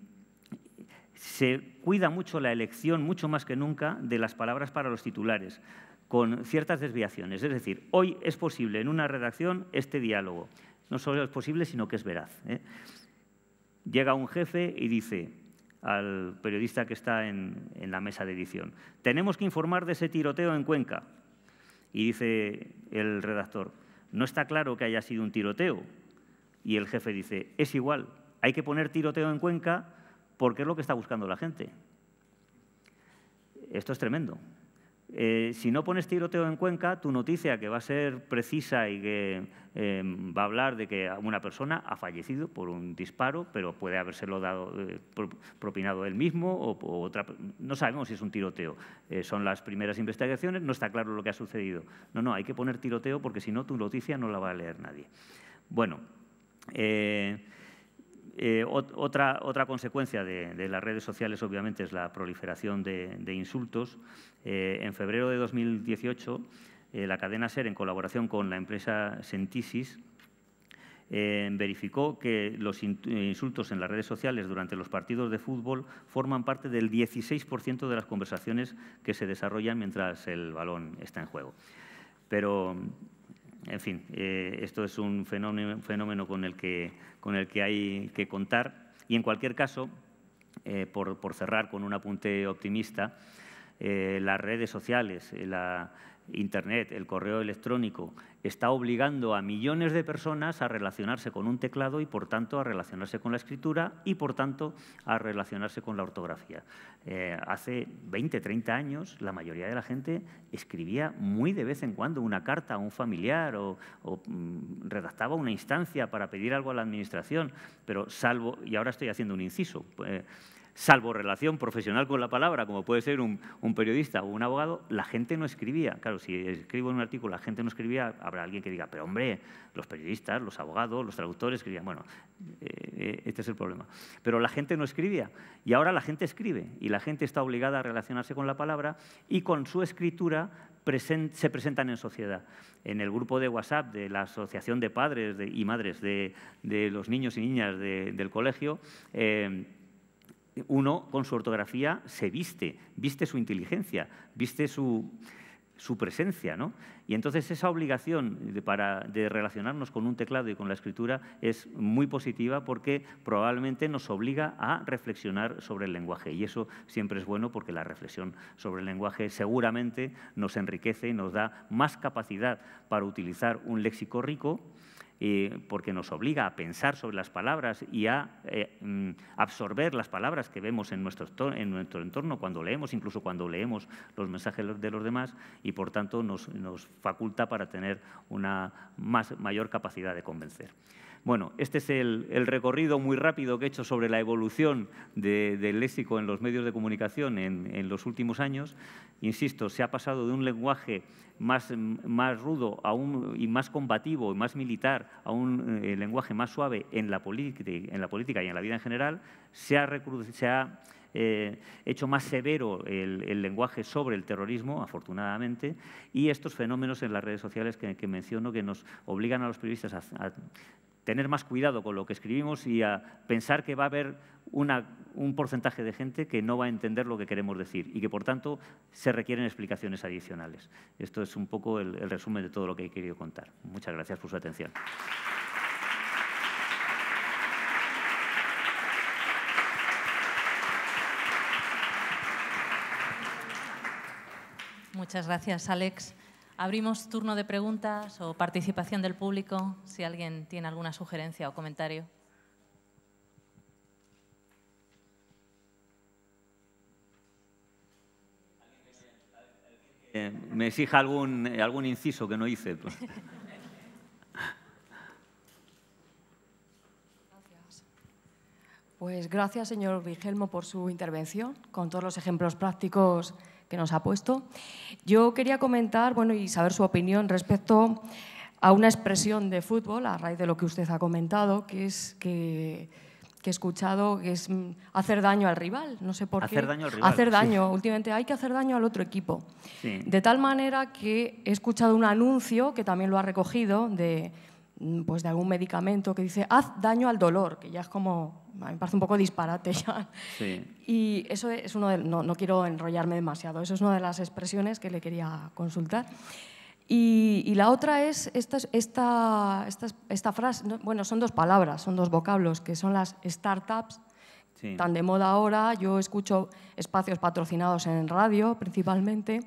se cuida mucho la elección, mucho más que nunca, de las palabras para los titulares, con ciertas desviaciones. Es decir, hoy es posible en una redacción este diálogo. No solo es posible, sino que es veraz, ¿eh? Llega un jefe y dice al periodista que está en la mesa de edición, tenemos que informar de ese tiroteo en Cuenca. Y dice el redactor, no está claro que haya sido un tiroteo. Y el jefe dice, es igual, hay que poner tiroteo en Cuenca porque es lo que está buscando la gente. Esto es tremendo. Si no pones tiroteo en Cuenca, tu noticia, que va a ser precisa y que va a hablar de que una persona ha fallecido por un disparo, pero puede habérselo dado, propinado él mismo o otra. No sabemos si es un tiroteo. Son las primeras investigaciones, no está claro lo que ha sucedido. No, hay que poner tiroteo porque si no, tu noticia no la va a leer nadie. Bueno, otra consecuencia de las redes sociales, obviamente, es la proliferación de insultos. En febrero de 2018, la cadena SER, en colaboración con la empresa Sentisis, verificó que los insultos en las redes sociales durante los partidos de fútbol forman parte del 16% de las conversaciones que se desarrollan mientras el balón está en juego. Pero, en fin, esto es un fenómeno con el que hay que contar. Y, en cualquier caso, por cerrar con un apunte optimista, las redes sociales, la Internet, el correo electrónico, está obligando a millones de personas a relacionarse con un teclado y, por tanto, a relacionarse con la escritura y, por tanto, a relacionarse con la ortografía. Hace 20, 30 años, la mayoría de la gente escribía muy de vez en cuando una carta a un familiar o redactaba una instancia para pedir algo a la administración, pero salvo, y ahora estoy haciendo un inciso, salvo relación profesional con la palabra, como puede ser un periodista o un abogado, la gente no escribía. Claro, si escribo un artículo, la gente no escribía, habrá alguien que diga, pero hombre, los periodistas, los abogados, los traductores escribían. Bueno, este es el problema. Pero la gente no escribía y ahora la gente escribe y la gente está obligada a relacionarse con la palabra y con su escritura se presentan en sociedad. En el grupo de WhatsApp de la Asociación de Padres y Madres de los niños y niñas del colegio, uno con su ortografía se viste su inteligencia, viste su presencia, ¿no? Y entonces esa obligación de relacionarnos con un teclado y con la escritura es muy positiva porque probablemente nos obliga a reflexionar sobre el lenguaje y eso siempre es bueno porque la reflexión sobre el lenguaje seguramente nos enriquece y nos da más capacidad para utilizar un léxico rico, porque nos obliga a pensar sobre las palabras y a absorber las palabras que vemos en nuestro entorno cuando leemos, incluso cuando leemos los mensajes de los demás, y por tanto nos faculta para tener una mayor capacidad de convencer. Bueno, este es el recorrido muy rápido que he hecho sobre la evolución del léxico en los medios de comunicación en los últimos años. Insisto, se ha pasado de un lenguaje más rudo y más combativo y más militar a un lenguaje más suave en la política y en la vida en general. Se ha hecho más severo el lenguaje sobre el terrorismo, afortunadamente, y estos fenómenos en las redes sociales que menciono que nos obligan a los periodistas a tener más cuidado con lo que escribimos y a pensar que va a haber un porcentaje de gente que no va a entender lo que queremos decir y que, por tanto, se requieren explicaciones adicionales. Esto es un poco el resumen de todo lo que he querido contar. Muchas gracias por su atención. Muchas gracias, Alex. Abrimos turno de preguntas o participación del público, si alguien tiene alguna sugerencia o comentario. Me exija algún inciso que no hice. Pues. Pues gracias, señor Rigelmo, por su intervención, con todos los ejemplos prácticos que nos ha puesto. Yo quería comentar, bueno, y saber su opinión respecto a una expresión de fútbol, a raíz de lo que usted ha comentado, que he escuchado, que es hacer daño al rival. No sé por qué. Hacer daño al rival. Hacer daño. Sí. Últimamente hay que hacer daño al otro equipo. Sí. De tal manera que he escuchado un anuncio, que también lo ha recogido, de algún medicamento que dice haz daño al dolor, que ya es como, me parece un poco disparate ya. Sí. Y eso es no quiero enrollarme demasiado, eso es una de las expresiones que le quería consultar. Y la otra es esta frase, bueno, son dos palabras, son dos vocablos, que son las startups, sí, tan de moda ahora. Yo escucho espacios patrocinados en radio, principalmente,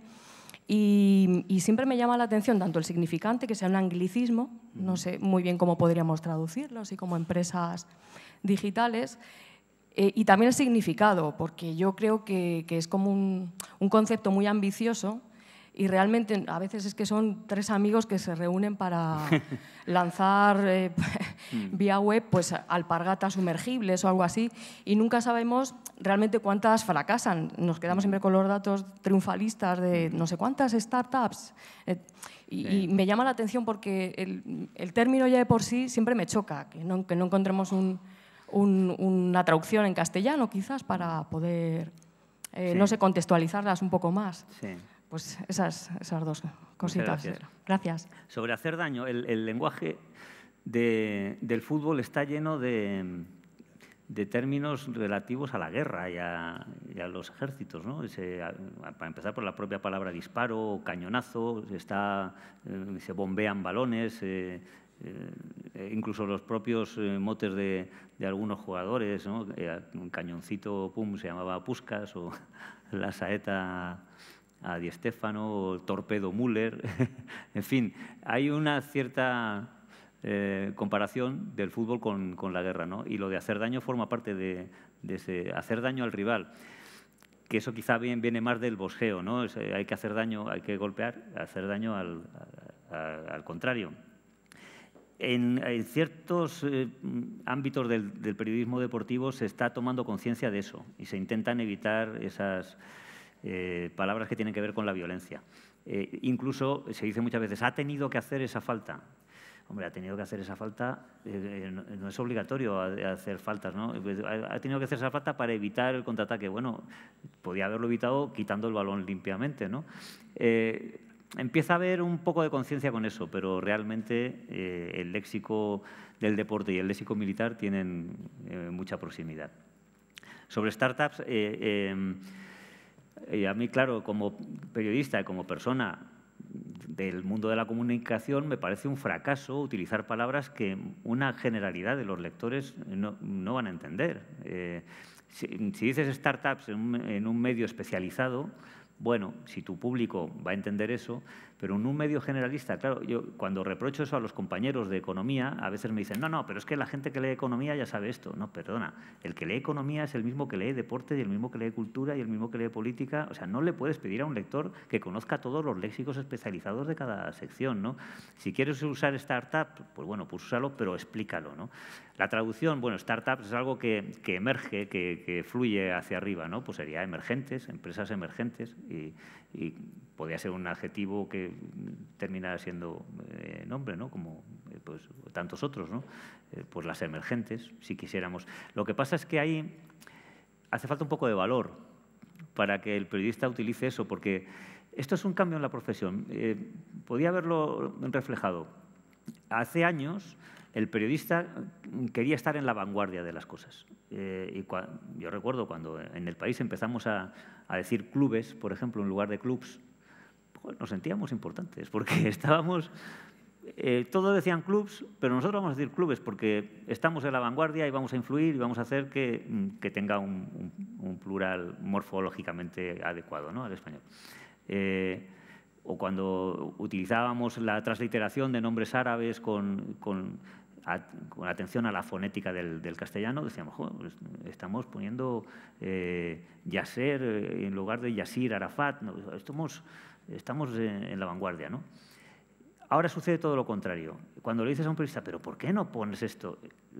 y siempre me llama la atención tanto el significante, que sea un anglicismo, no sé muy bien cómo podríamos traducirlo, así como empresas digitales, y también el significado, porque yo creo que es como un concepto muy ambicioso. Y realmente a veces es que son tres amigos que se reúnen para lanzar vía web pues, alpargatas sumergibles o algo así, y nunca sabemos realmente cuántas fracasan. Nos quedamos siempre con los datos triunfalistas de no sé cuántas startups. Y me llama la atención porque el término ya de por sí siempre me choca, que no encontremos una traducción en castellano quizás para poder, no sé, contextualizarlas un poco más. Sí. Pues esas dos cositas. Gracias. Sobre hacer daño, el lenguaje del fútbol está lleno de términos relativos a la guerra y a los ejércitos, ¿no? Para empezar por la propia palabra disparo, cañonazo, se bombean balones, incluso los propios motes de algunos jugadores, ¿no? Un cañoncito, pum, se llamaba Puskás, o la saeta a Di Stéfano, o torpedo Müller. En fin, hay una cierta comparación del fútbol con la guerra, ¿no? Y lo de hacer daño forma parte de ese hacer daño al rival, que eso quizá viene más del bosgeo, ¿no? Hay que hacer daño, hay que golpear, hacer daño al contrario. En ciertos ámbitos del periodismo deportivo se está tomando conciencia de eso y se intentan evitar esas palabras que tienen que ver con la violencia. Incluso se dice muchas veces, ha tenido que hacer esa falta. Hombre, ha tenido que hacer esa falta, no es obligatorio hacer faltas, ¿no? Ha tenido que hacer esa falta para evitar el contraataque. Bueno, podía haberlo evitado quitando el balón limpiamente, ¿no? Empieza a haber un poco de conciencia con eso, pero realmente el léxico del deporte y el léxico militar tienen mucha proximidad. Sobre startups, a mí, claro, como periodista y como persona del mundo de la comunicación, me parece un fracaso utilizar palabras que una generalidad de los lectores no van a entender. Si dices startups en un medio especializado, bueno, si tu público va a entender eso, pero en un medio generalista, claro, yo cuando reprocho eso a los compañeros de economía, a veces me dicen, no, pero es que la gente que lee economía ya sabe esto. No, perdona, el que lee economía es el mismo que lee deporte y el mismo que lee cultura y el mismo que lee política. O sea, no le puedes pedir a un lector que conozca todos los léxicos especializados de cada sección, ¿no? Si quieres usar startup, pues bueno, pues úsalo, pero explícalo, ¿no? La traducción, bueno, startups es algo que emerge, que fluye hacia arriba, ¿no? Pues sería emergentes, empresas emergentes, y podría ser un adjetivo que termina siendo nombre, ¿no? Como pues, tantos otros, ¿no? Pues las emergentes, si quisiéramos. Lo que pasa es que ahí hace falta un poco de valor para que el periodista utilice eso, porque esto es un cambio en la profesión. Podía haberlo reflejado. Hace años el periodista quería estar en la vanguardia de las cosas. Yo recuerdo cuando en El País empezamos a decir clubes, por ejemplo, en lugar de clubs, pues nos sentíamos importantes, porque estábamos... todos decían clubs, pero nosotros vamos a decir clubes porque estamos en la vanguardia y vamos a influir y vamos a hacer que tenga un plural morfológicamente adecuado, ¿no?, al español. O cuando utilizábamos la transliteración de nombres árabes con atención a la fonética del castellano, decíamos, pues estamos poniendo Yasser en lugar de Yasir Arafat. No, estamos en la vanguardia, ¿no? Ahora sucede todo lo contrario. Cuando le dices a un periodista, ¿pero por qué no pones esto?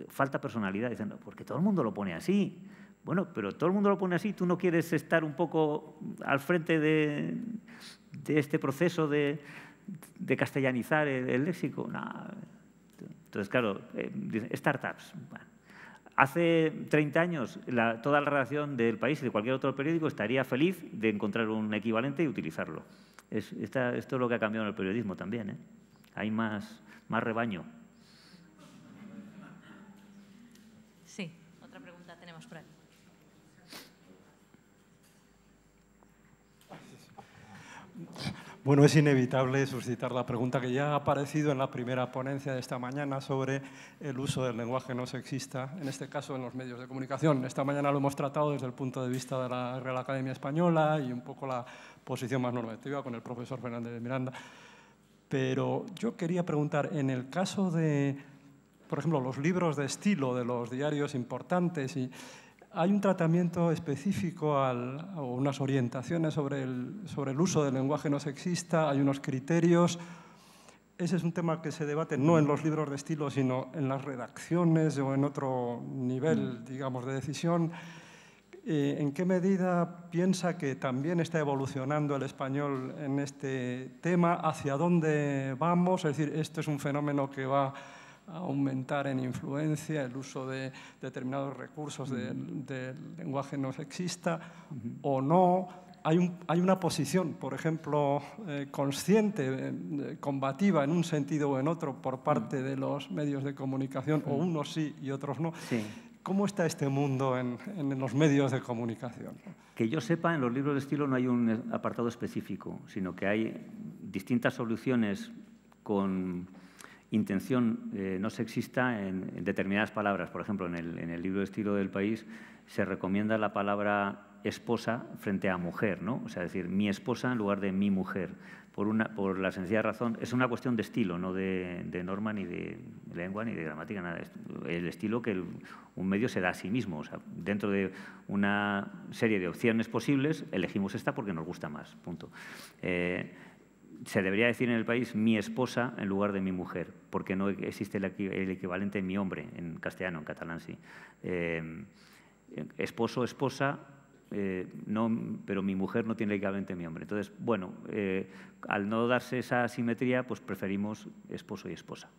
Falta personalidad. Dicen, no, porque todo el mundo lo pone así. Bueno, pero todo el mundo lo pone así. ¿Tú no quieres estar un poco al frente de este proceso de castellanizar el léxico? No. Entonces, claro, startups. Bueno, hace 30 años toda la redacción del País y de cualquier otro periódico estaría feliz de encontrar un equivalente y utilizarlo. Esto es lo que ha cambiado en el periodismo también, ¿eh? Hay más rebaño. Sí, otra pregunta tenemos por ahí. Bueno, es inevitable suscitar la pregunta que ya ha aparecido en la primera ponencia de esta mañana sobre el uso del lenguaje no sexista, en este caso en los medios de comunicación. Esta mañana lo hemos tratado desde el punto de vista de la Real Academia Española y un poco la posición más normativa con el profesor Fernández de Miranda. Pero yo quería preguntar, en el caso de, por ejemplo, los libros de estilo de los diarios importantes, ¿hay un tratamiento específico o unas orientaciones sobre el uso del lenguaje no sexista? ¿Hay unos criterios? Ese es un tema que se debate no en los libros de estilo, sino en las redacciones o en otro nivel, digamos, de decisión. ¿En qué medida piensa que también está evolucionando el español en este tema? ¿Hacia dónde vamos? Es decir, ¿esto es un fenómeno que va a aumentar en influencia el uso de determinados recursos del lenguaje no sexista o no? Hay una posición, por ejemplo, consciente, combativa en un sentido o en otro por parte de los medios de comunicación, o unos sí y otros no. Sí. ¿Cómo está este mundo en los medios de comunicación? Que yo sepa, en los libros de estilo no hay un apartado específico, sino que hay distintas soluciones con intención no sexista en determinadas palabras. Por ejemplo, en el libro de estilo del País se recomienda la palabra esposa frente a mujer, ¿no? O sea, decir mi esposa en lugar de mi mujer. Por la sencilla razón, es una cuestión de estilo, no de norma, ni de lengua, ni de gramática, nada. El estilo que un medio se da a sí mismo. O sea, dentro de una serie de opciones posibles, elegimos esta porque nos gusta más, punto. Se debería decir en el País mi esposa en lugar de mi mujer, porque no existe el equivalente mi hombre en castellano, en catalán sí. Esposo, esposa, no, pero mi mujer no tiene el equivalente mi hombre. Entonces, bueno, al no darse esa asimetría, pues preferimos esposo y esposa.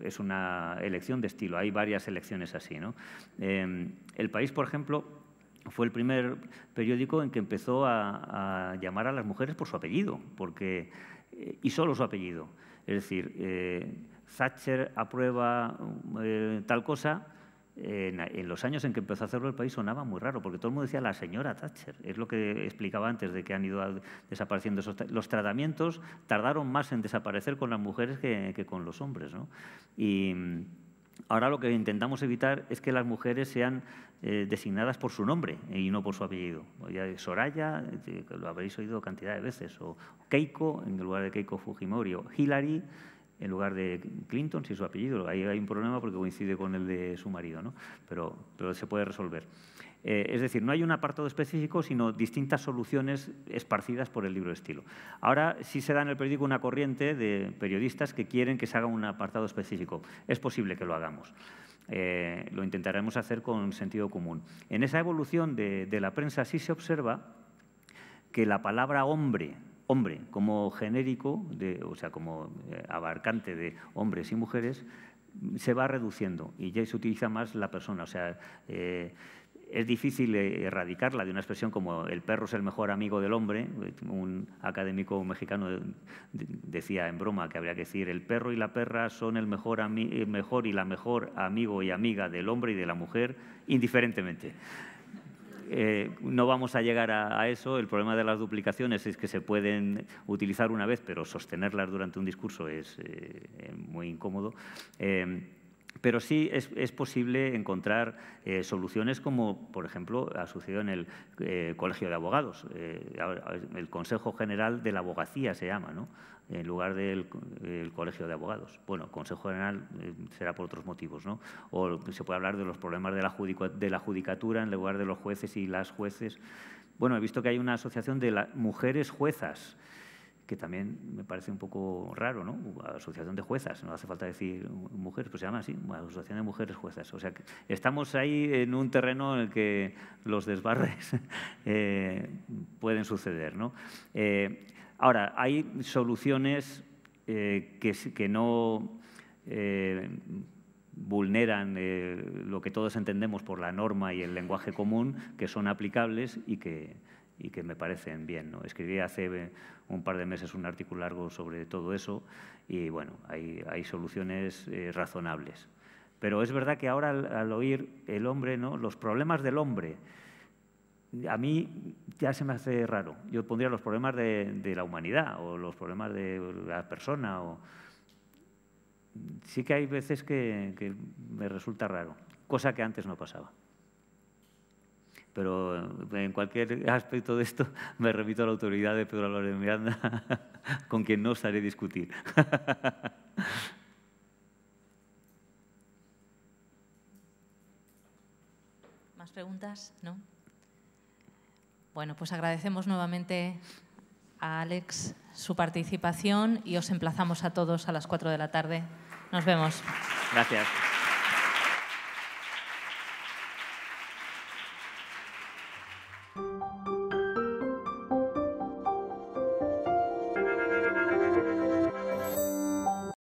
Es una elección de estilo, hay varias elecciones así, ¿no? El País, por ejemplo, fue el primer periódico en que empezó a llamar a las mujeres por su apellido, y solo su apellido. Es decir, Thatcher aprueba tal cosa. En los años en que empezó a hacerlo el País sonaba muy raro, porque todo el mundo decía la señora Thatcher. Es lo que explicaba antes de que han ido desapareciendo los tratamientos. Tardaron más en desaparecer con las mujeres que con los hombres, ¿no? Y ahora lo que intentamos evitar es que las mujeres sean designadas por su nombre y no por su apellido. Soraya, lo habréis oído cantidad de veces, o Keiko en lugar de Keiko Fujimori, o Hillary en lugar de Clinton, si es su apellido. Ahí hay un problema porque coincide con el de su marido, ¿no? Pero se puede resolver. Es decir, no hay un apartado específico, sino distintas soluciones esparcidas por el libro de estilo. Ahora sí se da en el periódico una corriente de periodistas que quieren que se haga un apartado específico. Es posible que lo hagamos. Lo intentaremos hacer con sentido común. En esa evolución de la prensa sí se observa que la palabra hombre como genérico, o sea, como abarcante de hombres y mujeres, se va reduciendo y ya se utiliza más la persona. O sea, es difícil erradicarla de una expresión como el perro es el mejor amigo del hombre. Un académico mexicano decía en broma que habría que decir el perro y la perra son el mejor y la mejor amigo y amiga del hombre y de la mujer, indiferentemente. No vamos a llegar a eso. El problema de las duplicaciones es que se pueden utilizar una vez, pero sostenerlas durante un discurso es muy incómodo. Pero sí es posible encontrar soluciones como, por ejemplo, ha sucedido en el Colegio de Abogados. El Consejo General de la Abogacía se llama, ¿no? En lugar del Colegio de Abogados. Bueno, Consejo General será por otros motivos, ¿no? O se puede hablar de los problemas de la judicatura en lugar de los jueces y las jueces. Bueno, he visto que hay una asociación de mujeres juezas, que también me parece un poco raro, ¿no? Asociación de juezas, no hace falta decir mujeres, pues se llama así, Asociación de Mujeres Juezas. O sea, que estamos ahí en un terreno en el que los desbarres pueden suceder, ¿no? Ahora, hay soluciones que no vulneran lo que todos entendemos por la norma y el lenguaje común, que son aplicables y que me parecen bien, ¿no? Escribí hace un par de meses un artículo largo sobre todo eso y, bueno, hay soluciones razonables. Pero es verdad que ahora al oír el hombre, ¿no? Los problemas del hombre, a mí ya se me hace raro. Yo pondría los problemas de la humanidad o los problemas de la persona. Sí que hay veces que me resulta raro, cosa que antes no pasaba. Pero en cualquier aspecto de esto me remito a la autoridad de Pedro Álvarez de Miranda, con quien no osaré discutir. ¿Más preguntas? ¿No? Bueno, pues agradecemos nuevamente a Alex su participación y os emplazamos a todos a las 4 de la tarde. Nos vemos. Gracias.